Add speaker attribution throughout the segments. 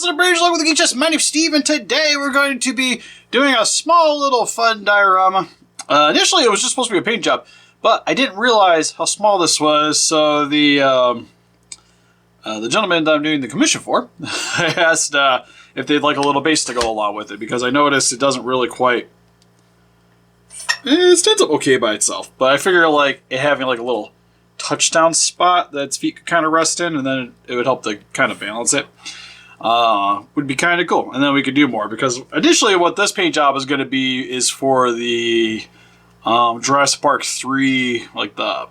Speaker 1: this is a British Look with the Geek. My name's Steve, and today we're going to be doing a small little fun diorama. Initially, it was just supposed to be a paint job, but I didn't realize how small this was, so the gentleman that I'm doing the commission for, I asked if they'd like a little base to go along with it, because I noticed it doesn't really quite... It stands up okay by itself, but I figure like it having like a little touchdown spot that its feet could kind of rest in, and then it would help to kind of balance it. Would be kind of cool, and then we could do more, because initially what this paint job is going to be is for the Jurassic Park 3, like the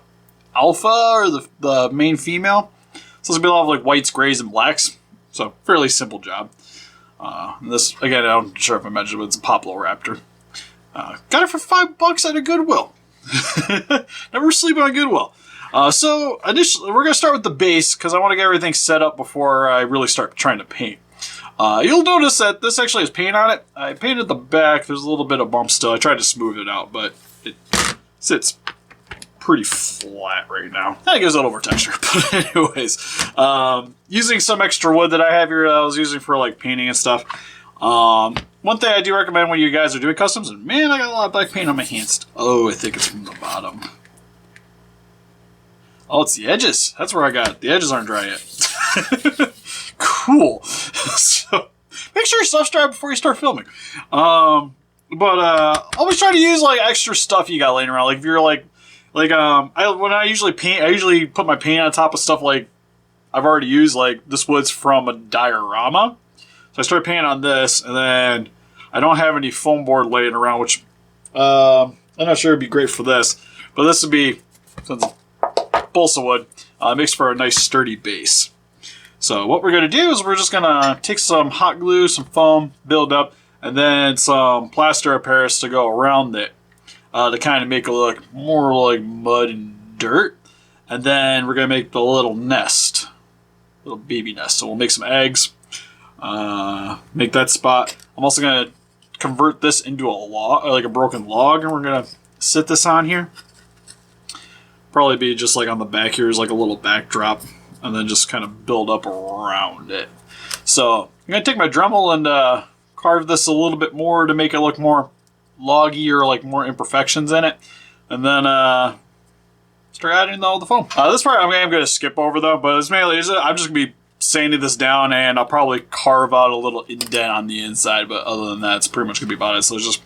Speaker 1: alpha or the main female. So it's going to be a lot of like whites, grays, and blacks. So fairly simple job. This again, I'm not sure if I mentioned, but it's a Papo Raptor. Got it for $5 at a Goodwill. Never sleep on Goodwill. So initially, we're going to start with the base, because I want to get everything set up before I really start trying to paint. You'll notice that this actually has paint on it. I painted the back. There's a little bit of bump still. I tried to smooth it out, but it sits pretty flat right now. That gives it a little more texture. But anyways, using some extra wood that I have here that I was using for like painting and stuff. One thing I do recommend when you guys are doing customs, and man, I got a lot of black paint on my hands. Oh, I think it's from the bottom. Oh, it's the edges. That's where I got it. The edges aren't dry yet. Cool. So, make sure your stuff's dry before you start filming. Always try to use like extra stuff you got laying around. Like if you're when I usually paint, I usually put my paint on top of stuff like I've already used. Like this wood's from a diorama. So I started painting on this, and then I don't have any foam board laying around, which I'm not sure it'd be great for this. But this would be, since it's balsa wood, makes for a nice sturdy base. So what we're going to do is we're just going to take some hot glue, some foam, build up, and then some plaster of Paris to go around it to kind of make it look more like mud and dirt. And then we're going to make the little nest, little baby nest. So we'll make some eggs. Make that spot. I'm also going to convert this into a log, like a broken log, and we're going to sit this on here. Probably be just like on the back here is like a little backdrop, and then just kind of build up around it. So I'm going to take my Dremel and carve this a little bit more to make it look more loggy or like more imperfections in it. And then start adding all the foam. This part I'm going to skip over though, but it's mainly, I'm just going to be sanding this down, and I'll probably carve out a little indent on the inside, but other than that, it's pretty much going to be about it. So it's just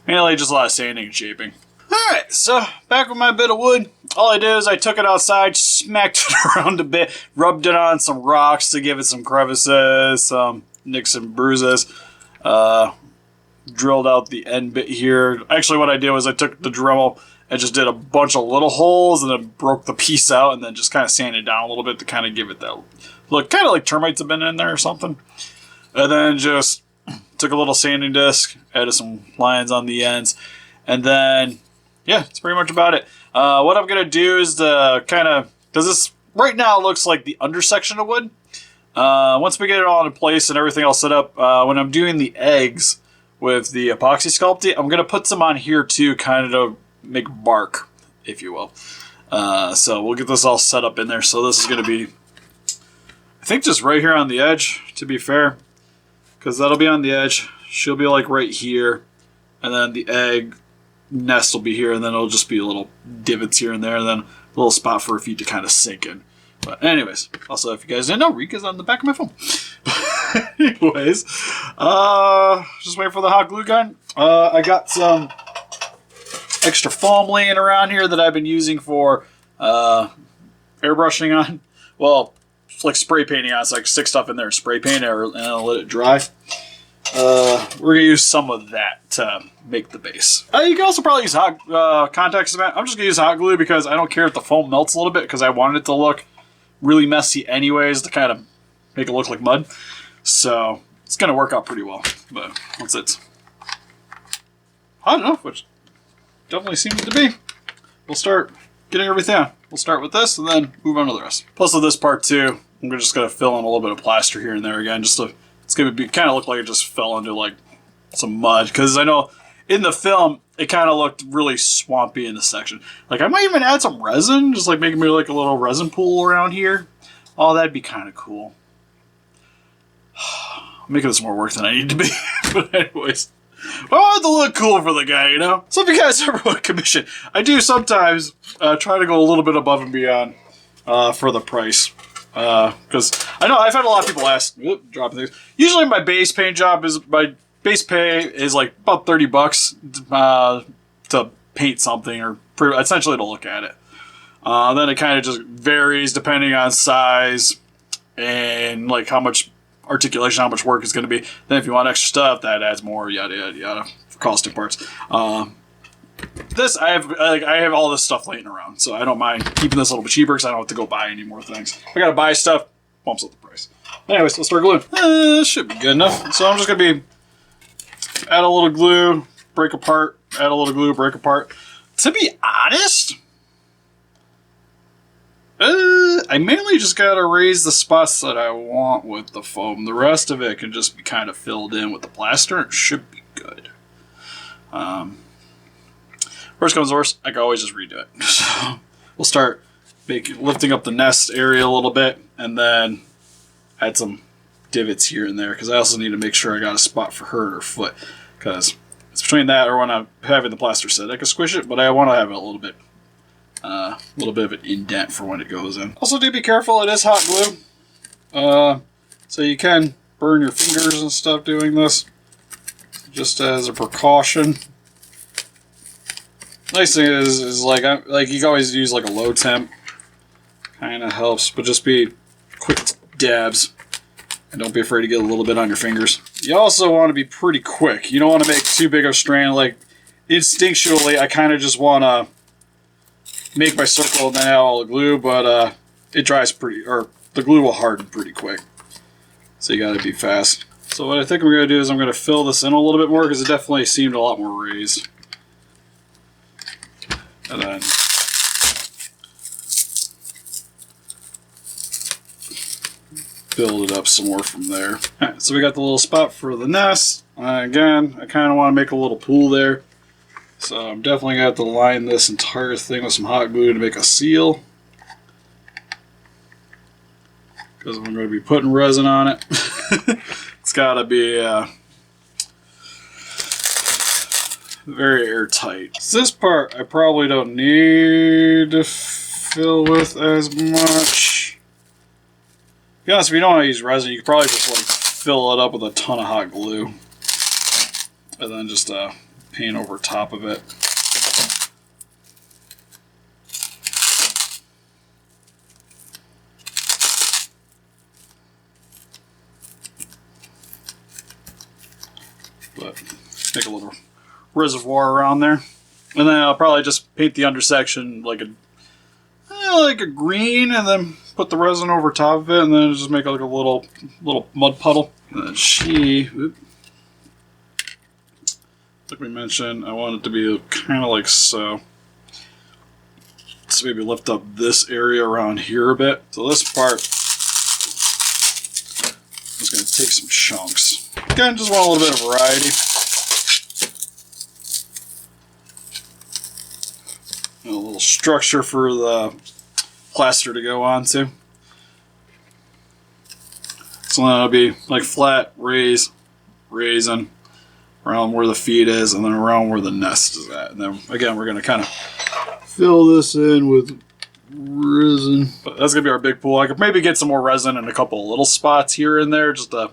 Speaker 1: mainly just a lot of sanding and shaping. Alright, so back with my bit of wood. All I did is I took it outside, smacked it around a bit, rubbed it on some rocks to give it some crevices, some nicks and bruises. Drilled out the end bit here. Actually, what I did was I took the Dremel and just did a bunch of little holes and then broke the piece out and then just kind of sanded down a little bit to kind of give it that look, kind of like termites have been in there or something. And then just took a little sanding disc, added some lines on the ends, and then, yeah, that's pretty much about it. What I'm going to do is the kind of, because this right now looks like the undersection of wood. Once we get it all in place and everything all set up, when I'm doing the eggs with the epoxy sculpting, I'm going to put some on here too, kind of to make bark, if you will. So we'll get this all set up in there. So this is going to be, I think, just right here on the edge, to be fair, because that'll be on the edge. She'll be like right here, and then the egg nest will be here, and then it'll just be little divots here and there, and then a little spot for her feet to kind of sink in. But anyways, also if you guys didn't know, Rika's on the back of my phone. Anyways, just waiting for the hot glue gun. I got some extra foam laying around here that I've been using for airbrushing on. Well, it's like spray painting on. It's like stick stuff in there, spray paint it, and I'll let it dry. We're going to use some of that to make the base. You can also probably use hot contact cement. I'm just going to use hot glue because I don't care if the foam melts a little bit, because I want it to look really messy anyways to kind of make it look like mud. So it's going to work out pretty well. But once it's hot enough, which definitely seems to be, we'll start getting everything on. We'll start with this and then move on to the rest. Plus with this part too, I'm just going to fill in a little bit of plaster here and there again, just to, it's going to be kind of look like it just fell into like some mud, because I know in the film it kind of looked really swampy in this section. Like I might even add some resin, just like making me like a little resin pool around here. Oh, that'd be kind of cool. I'm making this more work than I need to be. But anyways, I want it to look cool for the guy, you know? So if you guys ever want commission, I do sometimes try to go a little bit above and beyond for the price. Because I know I've had a lot of people ask, dropping things. Usually my base paint job is, my base pay is like about $30 to paint something, or essentially to look at it. Then it kind of just varies depending on size and like how much articulation, how much work it's going to be. Then if you want extra stuff, that adds more, yada yada yada, for costing parts. This I have all this stuff laying around, so I don't mind keeping this a little bit cheaper because I don't have to go buy any more things. If I gotta buy stuff, bumps up the price. Anyways, let's start gluing. This should be good enough. So I'm just gonna be add a little glue, break apart, add a little glue, break apart. To be honest, I mainly just gotta raise the spots that I want with the foam. The rest of it can just be kind of filled in with the plaster. It should be good. Worst comes to worst, I can always just redo it. So we'll start lifting up the nest area a little bit, and then add some divots here and there, because I also need to make sure I got a spot for her and her foot, because it's between that or when I'm having the plaster set. I can squish it, but I want to have it a little bit of an indent for when it goes in. Also, do be careful, it is hot glue, so you can burn your fingers and stuff doing this, just as a precaution. Nice thing is like you can always use like a low temp, kind of helps, but just be quick dabs and don't be afraid to get a little bit on your fingers. You also want to be pretty quick. You don't want to make too big of a strand. Like instinctually, I kind of just want to make my circle and then add all the glue, but it dries the glue will harden pretty quick, so you got to be fast. So what I think I'm going to do is I'm going to fill this in a little bit more, because it definitely seemed a lot more raised. And then build it up some more from there. Alright, so we got the little spot for the nest. Again, I kind of want to make a little pool there. So I'm definitely going to have to line this entire thing with some hot glue to make a seal, because I'm going to be putting resin on it. It's got to be very airtight. So this part I probably don't need to fill with as much. To be honest, if you don't want to use resin, you could probably just like fill it up with a ton of hot glue and then just paint over top of it. But make a little reservoir around there, and then I'll probably just paint the undersection like a green, and then put the resin over top of it, and then just make like a little mud puddle. And then like we mentioned, I want it to be kind of like so. So maybe lift up this area around here a bit. So this part is going to take some chunks. Again, just want a little bit of variety. A little structure for the plaster to go onto. So then it'll be like flat, raising around where the feet is, and then around where the nest is at. And then again, we're going to kind of fill this in with resin. But that's going to be our big pool. I could maybe get some more resin in a couple of little spots here and there just to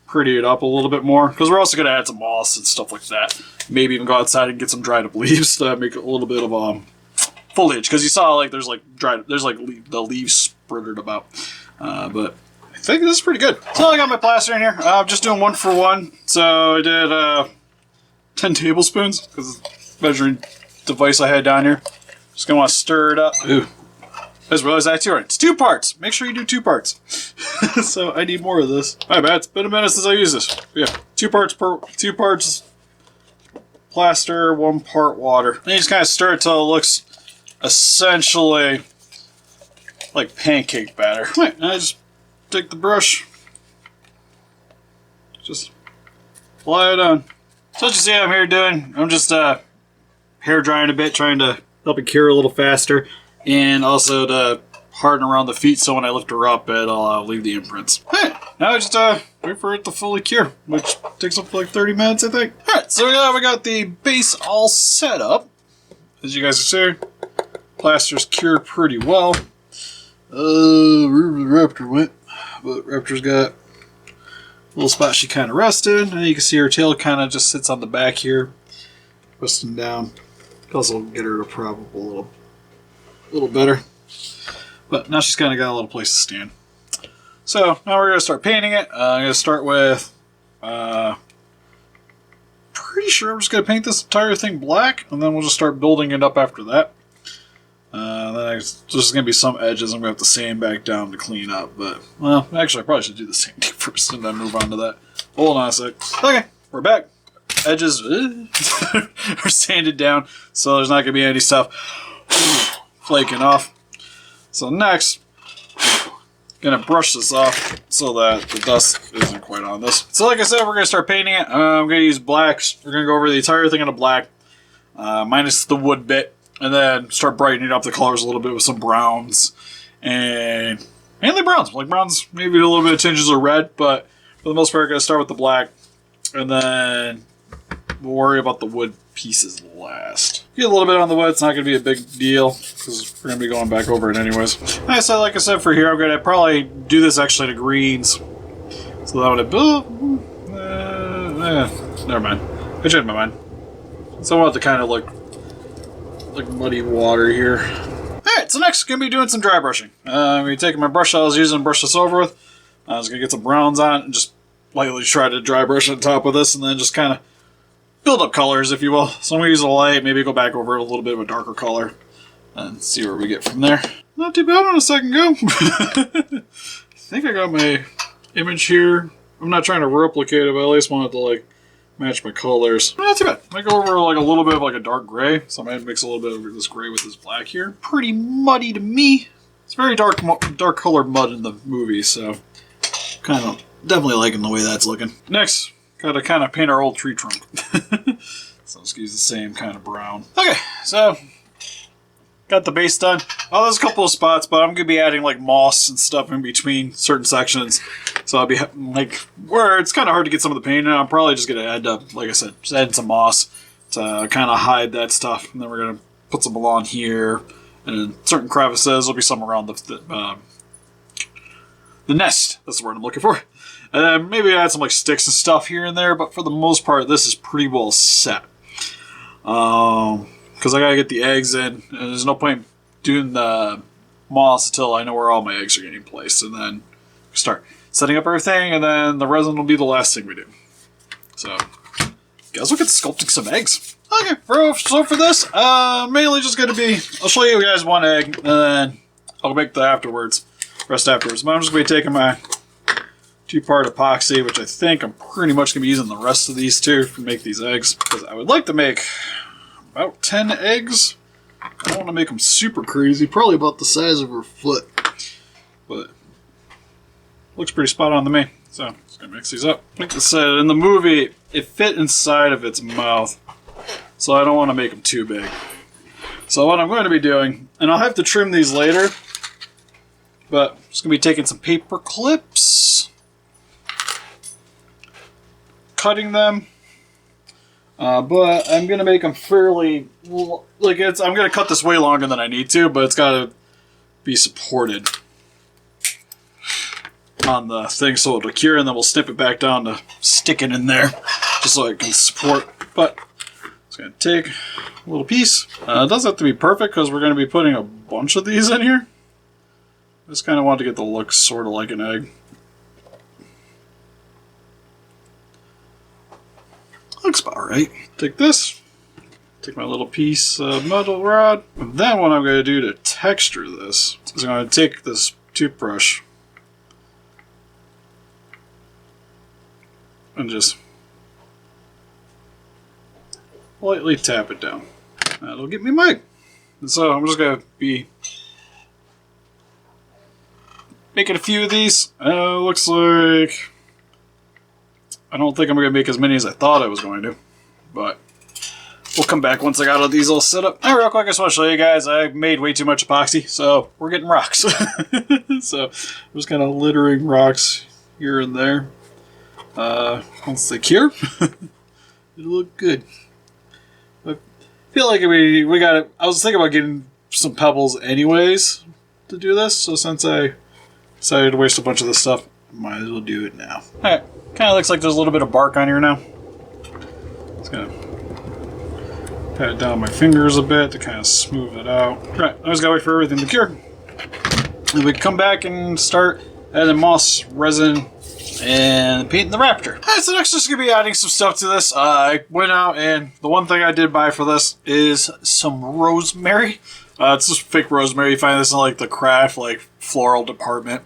Speaker 1: pretty it up a little bit more, because we're also going to add some moss and stuff like that. Maybe even go outside and get some dried up leaves to make a little bit of foliage, because you saw like there's like the leaves sprittered about, but I think this is pretty good. So I got my plaster in here. I'm just doing 1 for 1. So I did 10 tablespoons, because it's the measuring device I had down here. Just gonna want to stir it up. Ooh, I just realized that too. It's 2 parts. Make sure you do 2 parts. So I need more of this. My bad. It's been a minute since I used this. Yeah, 2 parts plaster, 1 part water. Then you just kind of stir it till it looks essentially like pancake batter. Right, and I just take the brush, just apply it on. So what you see I'm here doing, I'm just hair drying a bit, trying to help it cure a little faster, and also to harden around the feet so when I lift her up, it'll leave the imprints. Alright, now I just wait for it to fully cure, which takes up like 30 minutes, I think. Alright, so yeah, we got the base all set up. As you guys can see, plaster's cured pretty well. Where the raptor went, but Raptor's got a little spot she kind of rested, and you can see her tail kind of just sits on the back here, resting down. Also get her to prop up a little better. But now she's kind of got a little place to stand. So now we're going to start painting it. I'm going to start with, pretty sure I'm just going to paint this entire thing black, and then we'll just start building it up after that. There's going to be some edges I'm going to have to sand back down to clean up. But, well, actually I probably should do the sanding first and then move on to that. Hold on a sec. Okay, we're back. Edges are sanded down, so there's not going to be any stuff flaking off. So next, gonna brush this off so that the dust isn't quite on this. So like I said, we're gonna start painting it. I'm gonna use blacks. We're gonna go over the entire thing in a black, minus the wood bit, and then start brightening up the colors a little bit with some browns, and mainly browns. Like browns, maybe a little bit of tinges of red, but for the most part, we're gonna start with the black, and then we'll worry about the wood pieces last. Get a little bit on the wood, it's not going to be a big deal because we're going to be going back over it anyways. Like I said, for here, I'm going to probably do this actually to greens. So that would have... never mind. I changed my mind. So I want it to kind of look like muddy water here. Alright, so next, going to be doing some dry brushing. I'm going to be taking my brush I was using to brush this over with. I was going to get some browns on it and just lightly try to dry brush on top of this and then just kind of build up colors, if you will. So I'm going to use a light, maybe go back over a little bit of a darker color, and see where we get from there. Not too bad on a second go. I think I got my image here. I'm not trying to replicate it, but I at least want it to like match my colors. Not too bad. I might go over like a little bit of like a dark gray, so I might mix a little bit of this gray with this black here. Pretty muddy to me. It's very dark colored mud in the movie, so kind of definitely liking the way that's looking. Next, gotta kind of paint our old tree trunk. So let's use the same kind of brown. Okay, so got the base done. Oh, there's a couple of spots, but I'm gonna be adding like moss and stuff in between certain sections. So I'll be like where it's kind of hard to get some of the paint in. I'm probably just gonna add up, like I said, just add some moss to kind of hide that stuff, and then we're gonna put some along here, and in certain crevices there'll be some around the nest. That's the word I'm looking for. And then maybe add some like sticks and stuff here and there, but for the most part, this is pretty well set. Because I gotta get the eggs in, and there's no point doing the moss until I know where all my eggs are getting placed, and then start setting up everything, and then the resin will be the last thing we do. So, guys, look at sculpting some eggs. Okay, so for this, mainly just gonna be, I'll show you guys one egg, and then I'll make the rest afterwards. But I'm just gonna be taking my 2-part epoxy, which I think I'm pretty much going to be using the rest of these two to make these eggs. Because I would like to make about 10 eggs. I don't want to make them super crazy. Probably about the size of her foot. But looks pretty spot on to me. So I'm just going to mix these up. Like I said, in the movie, it fit inside of its mouth. So I don't want to make them too big. So what I'm going to be doing, and I'll have to trim these later, but I'm just going to be taking some paper clips, cutting them, but I'm gonna make them fairly like I'm gonna cut this way longer than I need to, but it's gotta be supported on the thing so it'll cure, and then we'll snip it back down to stick it in there just so it can support. But it's gonna take a little piece. It doesn't have to be perfect because we're gonna be putting a bunch of these in here. I just kind of want to get the look sort of like an egg. Looks about right. Take this, take my little piece of metal rod, and then what I'm going to do to texture this is I'm going to take this toothbrush and just lightly tap it down. That'll get me my egg. And so I'm just going to be making a few of these. Looks like I don't think I'm going to make as many as I thought I was going to, but we'll come back once I got all these all set up. All right, real quick, I just want to show you guys, I made way too much epoxy, so we're getting rocks. So I'm just kind of littering rocks here and there. Once they cure, it'll look good. I feel like we got it. I was thinking about getting some pebbles anyways to do this, so since I decided to waste a bunch of this stuff, might as well do it now. Alright, kind of looks like there's a little bit of bark on here now. Just gonna pat it down my fingers a bit to kind of smooth it out. Alright, I just gotta wait for everything to cure. Then we can come back and start adding moss, resin, and painting the raptor. Alright, so next just gonna be adding some stuff to this. I went out and the one thing I did buy for this is some rosemary. It's just fake rosemary. You find this in like the craft, like floral department.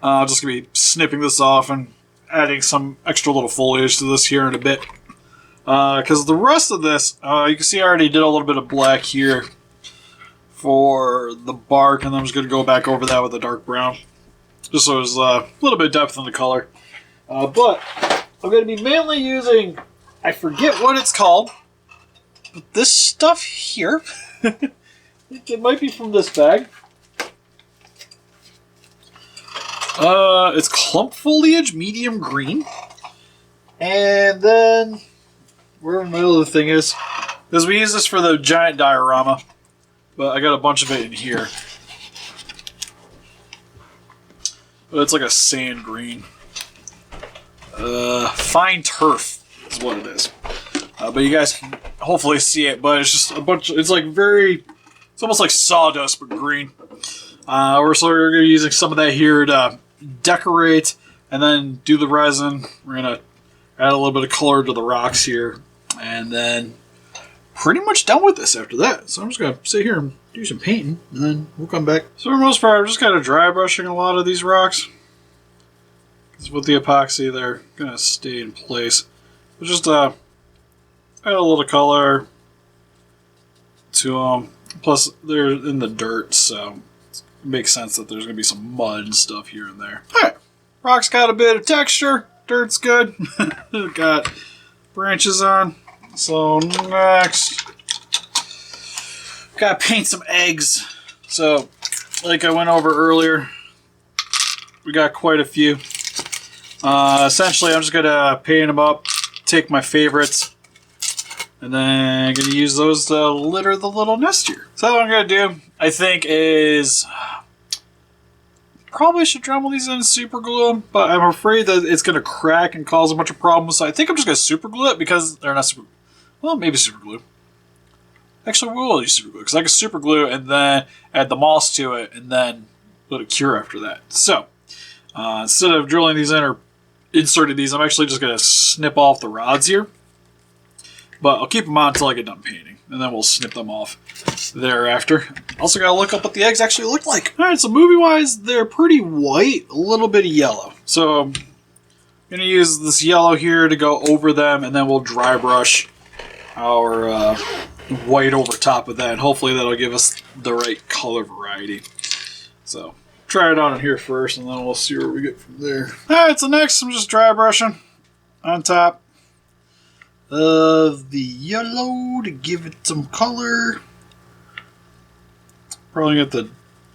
Speaker 1: I'm just gonna be snipping this off and adding some extra little foliage to this here in a bit. Because the rest of this, you can see I already did a little bit of black here for the bark, and I'm just gonna go back over that with a dark brown, just so there's a little bit of depth in the color. But I'm gonna be mainly using, I forget what it's called, but this stuff here. It might be from this bag. It's clump foliage, medium green. And then, wherever my other thing is, because we use this for the giant diorama, but I got a bunch of it in here. But it's like a sand green. Fine turf is what it is. But you guys can hopefully see it, but it's just a bunch, it's like very, it's almost like sawdust, but green. We're going to be using some of that here to decorate and then do the resin. We're going to add a little bit of color to the rocks here, and then pretty much done with this after that. So I'm just going to sit here and do some painting, and then we'll come back. So for the most part, I'm just kind of dry brushing a lot of these rocks. Because with the epoxy, they're going to stay in place. But just add a little color to them. Plus, they're in the dirt, so it makes sense that there's going to be some mud and stuff here and there. Alright, rock's got a bit of texture. Dirt's good. Got branches on. So next, gotta paint some eggs. So, like I went over earlier, we got quite a few. Essentially, I'm just gonna paint them up, take my favorites, and then I'm going to use those to litter the little nest here. So what I'm going to do, I think, is probably should dremel these in and super glue them, but I'm afraid that it's going to crack and cause a bunch of problems. So I think I'm just going to super glue it because they're not super. Well, maybe super glue. Actually, we will use super glue because I can super glue and then add the moss to it and then let it cure after that. So instead of drilling these in or inserting these, I'm actually just going to snip off the rods here. But I'll keep them on until I get done painting, and then we'll snip them off thereafter. Also gotta look up what the eggs actually look like. Alright, so movie-wise, they're pretty white, a little bit of yellow. So I'm gonna use this yellow here to go over them, and then we'll dry brush our white over top of that, and hopefully that'll give us the right color variety. So try it on in here first, and then we'll see where we get from there. Alright, so next I'm just dry brushing on top of the yellow to give it some color. Probably have to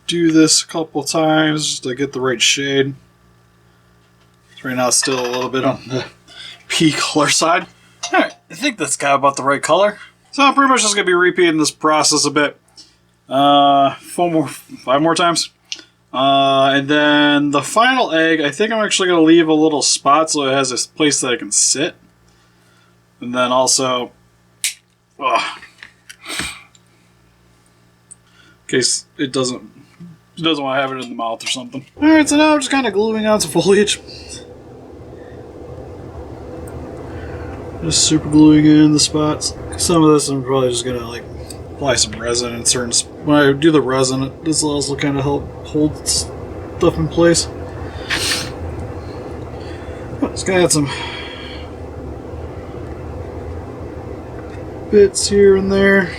Speaker 1: do this a couple times just to get the right shade. Right now it's still a little bit on the pea color side. Alright, I think that's got about the right color. So I'm pretty much just going to be repeating this process a bit. 5 more times. And then the final egg, I think I'm actually going to leave a little spot so it has a place that I can sit. And then also, in case it doesn't want to have it in the mouth or something. Alright, so now I'm just kind of gluing on some foliage. Just super gluing in the spots. Some of this I'm probably just going to like apply some resin in certain when I do the resin, this will also kind of help hold stuff in place. Just going to add some bits here and there.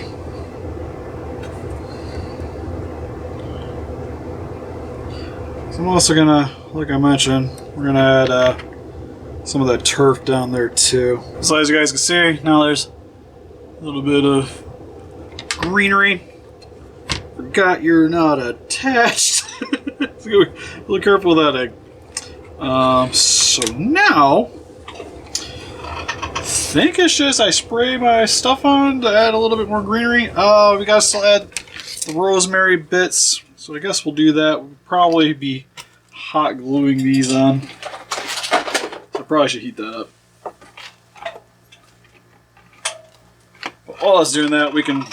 Speaker 1: So I'm also gonna, like I mentioned, we're gonna add some of that turf down there too. So as you guys can see, now there's A little bit of greenery. Forgot you're not attached. So be careful with that egg. So now, I think it's just I spray my stuff on to add a little bit more greenery. We gotta still add the rosemary bits, so I guess we'll do that. We'll probably be hot gluing these on. I probably should heat that up. But while I was doing that, we can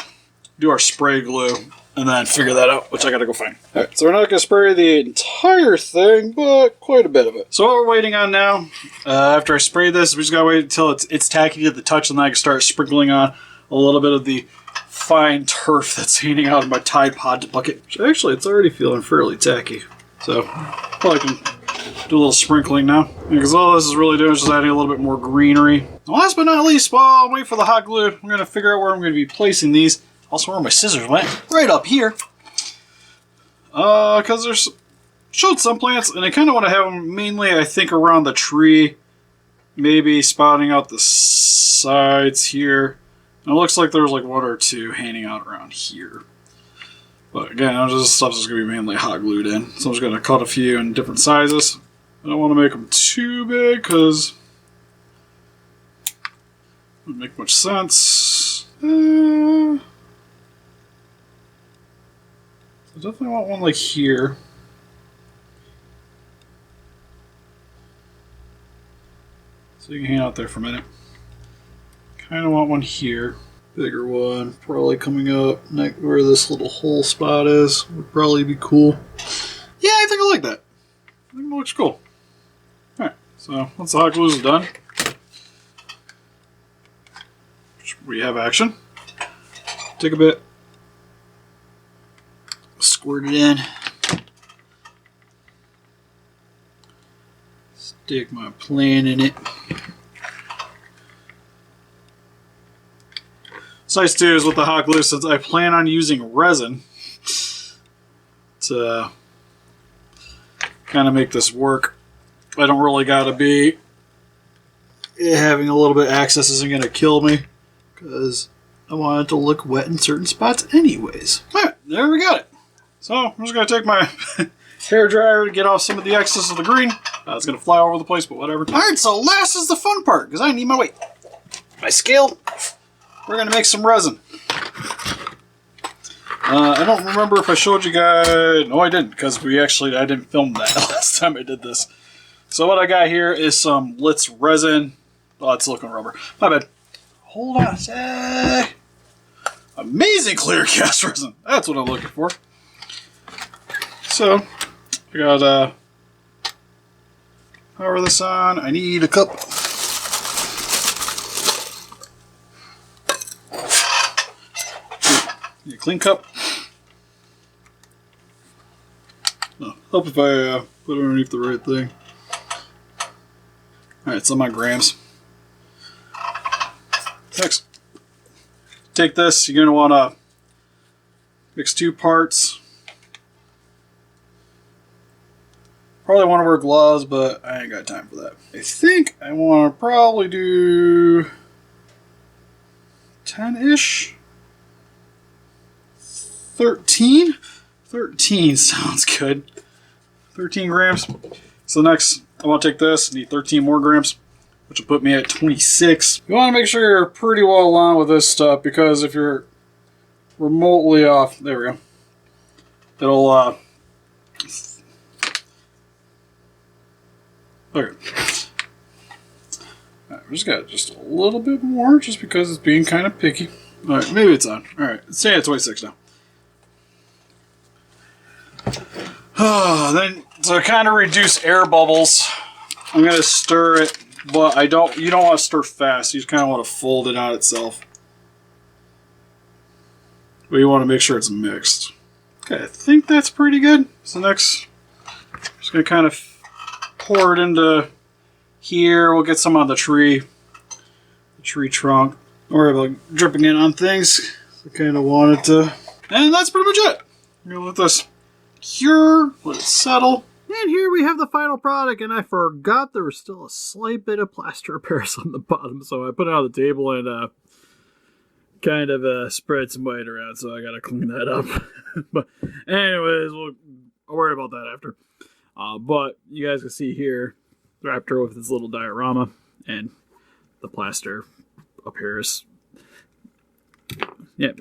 Speaker 1: do our spray glue and then figure that out, which I gotta go find. Alright, so we're not gonna spray the entire thing, but quite a bit of it. So what we're waiting on now, after I spray this, we just gotta wait until it's tacky to the touch, and then I can start sprinkling on a little bit of the fine turf that's hanging out of my Tide Pod bucket. Which actually, it's already feeling fairly tacky. So, probably can do a little sprinkling now. Because all this is really doing is just adding a little bit more greenery. Last but not least, while I'm waiting for the hot glue, I'm gonna figure out where I'm gonna be placing these. Also, where my scissors went, right up here. Because there's showed some plants, and I kind of want to have them mainly, I think, around the tree. Maybe spotting out the sides here. And it looks like there's like one or two hanging out around here. But again, this stuff's just going to be mainly hot glued in. So I'm just going to cut a few in different sizes. I don't want to make them too big, because it wouldn't make much sense. I definitely want one like here. So you can hang out there for a minute. Kind of want one here. Bigger one, probably coming up where this little hole spot is. Would probably be cool. Yeah, I think I like that. I think it looks cool. Alright, so once the hot glue is done, we have action. Take a bit. Squirt it in. Stick my plant in it. What's nice too is with the hot glue, since I plan on using resin to kind of make this work, I don't really gotta be having a little bit of access isn't gonna kill me, because I want it to look wet in certain spots anyways. Alright, there we got it. So, I'm just going to take my hair dryer to get off some of the excess of the green. It's going to fly all over the place, but whatever. Alright, so last is the fun part, because I need my weight. My scale. We're going to make some resin. I don't remember if I showed you guys... No, I didn't, because I didn't film that last time I did this. So what I got here is some Litz resin. Oh, it's silicone rubber. My bad. Hold on a sec. Amazing clear cast resin. That's what I'm looking for. So, I got power this on. I need a cup. Need a clean cup. Oh, help if I put it underneath the right thing. Alright, so my grams. Next, take this. You're going to want to mix 2 parts. Probably want to wear gloves, but I ain't got time for that. I think I want to probably do 10-ish. 13? 13 sounds good. 13 grams. So next, I want to take this, need 13 more grams, which will put me at 26. You want to make sure you're pretty well aligned with this stuff, because if you're remotely off, there we go, it'll, okay. Alright, we just got just a little bit more, just because it's being kind of picky. Alright, maybe it's on. Alright, let's stay at 26 now. Then, to kind of reduce air bubbles, I'm going to stir it, but you don't want to stir fast. You just kind of want to fold it on itself. But you want to make sure it's mixed. Okay, I think that's pretty good. So next, I'm just going to kind of pour it into here. We'll get some on the tree trunk. Don't worry about dripping it on things. I kind of wanted to. And that's pretty much it. I'm going to let this cure, let it settle. And here we have the final product, and I forgot there was still a slight bit of plaster of Paris on the bottom, so I put it on the table and kind of spread some white around, so I gotta clean that up. But anyways, I'll worry about that after. But you guys can see here, the Raptor with its little diorama, and the plaster up here is, yeah,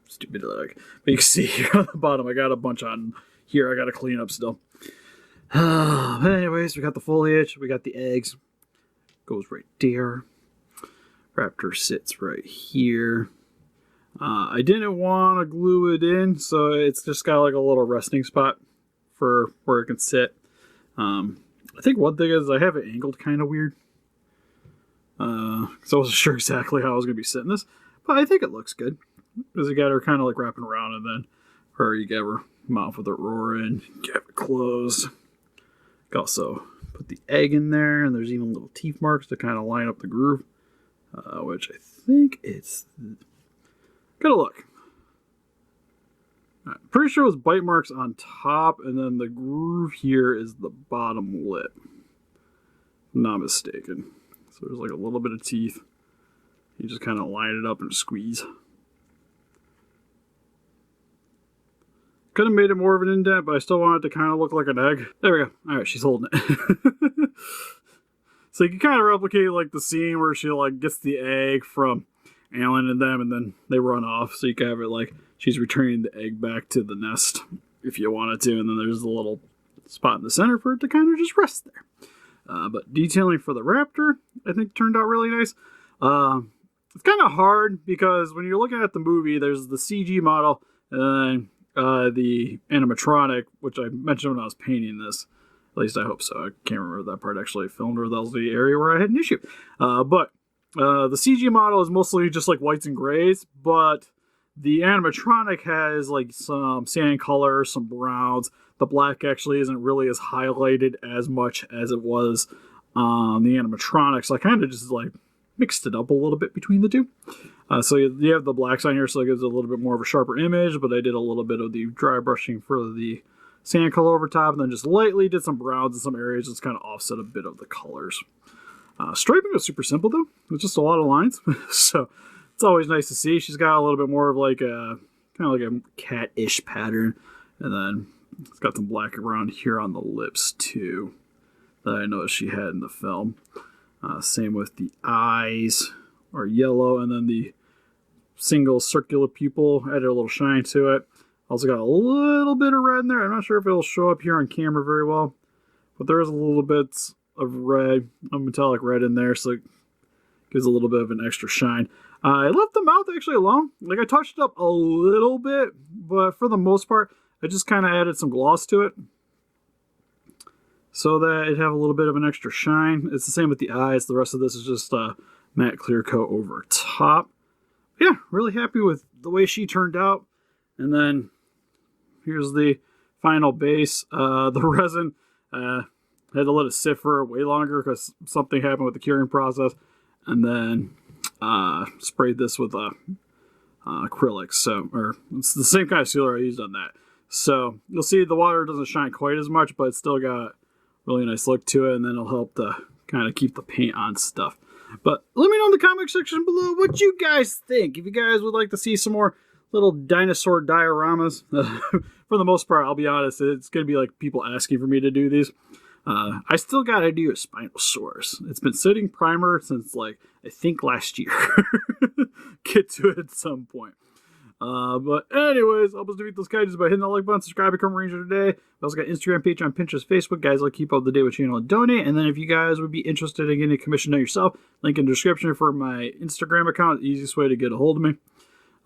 Speaker 1: stupid like. But you can see here on the bottom, I got a bunch on here I gotta clean up still. But anyways, we got the foliage, we got the eggs, goes right there. Raptor sits right here. I didn't want to glue it in, so it's just got like a little resting spot for where it can sit. I think one thing is I have it angled kind of weird. So I wasn't sure exactly how I was going to be sitting this, but I think it looks good. Because you got her kind of like wrapping around, and then you get her mouth with her roar in, get it closed. You can also put the egg in there, and there's even little teeth marks to kind of line up the groove, which I think it's... Gotta look. Right, pretty sure it was bite marks on top, and then the groove here is the bottom lip. If I'm not mistaken. So there's like a little bit of teeth. You just kind of line it up and squeeze. Could have made it more of an indent, but I still want it to kind of look like an egg. There we go. Alright, she's holding it. So you can kind of replicate like the scene where she like gets the egg from Alan and them, and then they run off. So you can have it like she's returning the egg back to the nest if you wanted to, and then there's a little spot in the center for it to kind of just rest there. But detailing for the Raptor, I think turned out really nice. It's kind of hard because when you're looking at the movie, there's the CG model and then the animatronic, which I mentioned when I was painting this. At least I hope so. I can't remember if that part actually filmed or that was the area where I had an issue. But the CG model is mostly just like whites and grays, but the animatronic has like some sand color, some browns. The black actually isn't really as highlighted as much as it was on the animatronic, so I kind of just like mixed it up a little bit between the two. So you have the blacks on here, so it gives it a little bit more of a sharper image, but I did a little bit of the dry brushing for the sand color over top, and then just lightly did some browns in some areas, just kind of offset a bit of the colors. Striping was super simple though. It was just a lot of lines. So it's always nice to see. She's got a little bit more of like a kind of like a cat-ish pattern. And then it's got some black around here on the lips too that I noticed she had in the film. Same with the eyes are yellow, and then the single circular pupil added a little shine to it. Also got a little bit of red in there. I'm not sure if it'll show up here on camera very well, but there is a little bit of red, a metallic red in there, so it gives a little bit of an extra shine. I left the mouth actually alone. Like I touched it up a little bit, but for the most part, I just kind of added some gloss to it so that it'd have a little bit of an extra shine. It's the same with the eyes. The rest of this is just a matte clear coat over top. Yeah, really happy with the way she turned out. And then here's the final base. The resin, had to let it sit for way longer because something happened with the curing process. And then sprayed this with acrylics. So, or it's the same kind of sealer I used on that. So you'll see the water doesn't shine quite as much, but it's still got really nice look to it, and then it'll help to kind of keep the paint on stuff. But let me know in the comment section below what you guys think. If you guys would like to see some more little dinosaur dioramas, for the most part, I'll be honest, it's going to be like people asking for me to do these. I still got to do a Spinosaurus. It's been sitting primer since like, I think last year. Get to it at some point. But anyways, help us defeat those kaijus by hitting that like button, subscribe, become a ranger today. We also got Instagram, Patreon, Pinterest, Facebook. Guys, like keep up to date with channel and donate. And then if you guys would be interested in getting a commission on yourself, link in the description for my Instagram account. The easiest way to get a hold of me.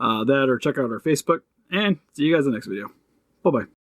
Speaker 1: That or check out our Facebook. And see you guys in the next video. Bye-bye.